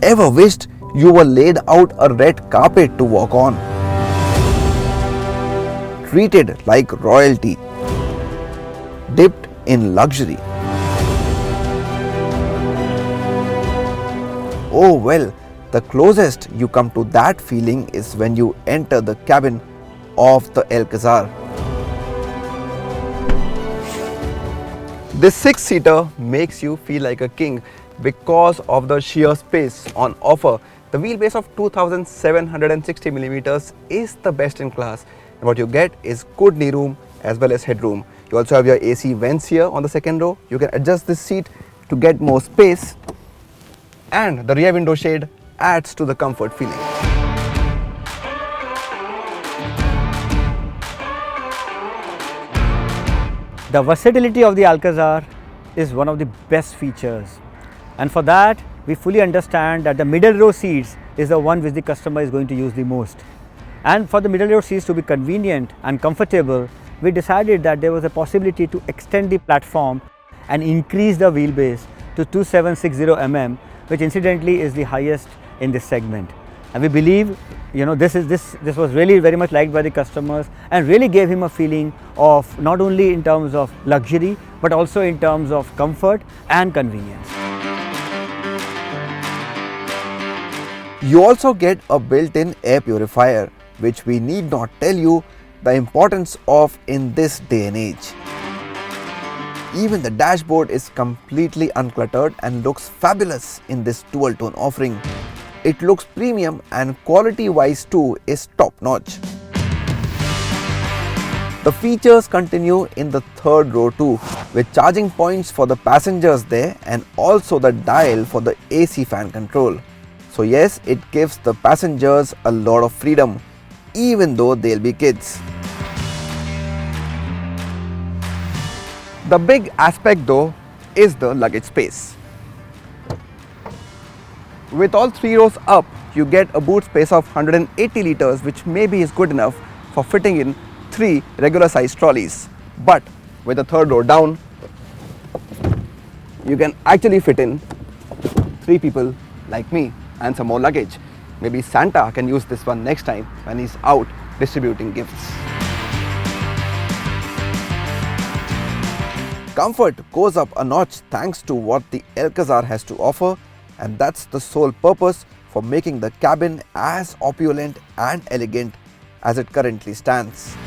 Ever wished you were laid out a red carpet to walk on? Treated like royalty, dipped in luxury. Oh well, the closest you come to that feeling is when you enter the cabin of the Alcazar. This six-seater makes you feel like a king because of the sheer space on offer. The wheelbase of 2760 millimeters is the best in class. And what you get is good knee room as well as headroom. You also have your AC vents here on the second row. You can adjust this seat to get more space, and the rear window shade adds to the comfort feeling. The versatility of the Alcazar is one of the best features, and for that we fully understand that the middle row seats is the one which the customer is going to use the most. And for the middle row seats to be convenient and comfortable, we decided that there was a possibility to extend the platform and increase the wheelbase to 2760 mm, which incidentally is the highest in this segment. And we believe, this was really very much liked by the customers and really gave him a feeling of not only in terms of luxury but also in terms of comfort and convenience. You also get a built-in air purifier, which we need not tell you the importance of in this day and age. Even the dashboard is completely uncluttered and looks fabulous in this dual tone offering. It looks premium and quality wise too is top notch. The features continue in the third row too, with charging points for the passengers there and also the dial for the AC fan control. So yes, it gives the passengers a lot of freedom, even though they'll be kids. The big aspect though is the luggage space. With all three rows up, you get a boot space of 180 liters, which maybe is good enough for fitting in 3 regular size trolleys. But with the third row down, you can actually fit in 3 people like me and some more luggage. Maybe Santa can use this one next time when he's out distributing gifts. Comfort goes up a notch thanks to what the Alcazar has to offer, and that's the sole purpose for making the cabin as opulent and elegant as it currently stands.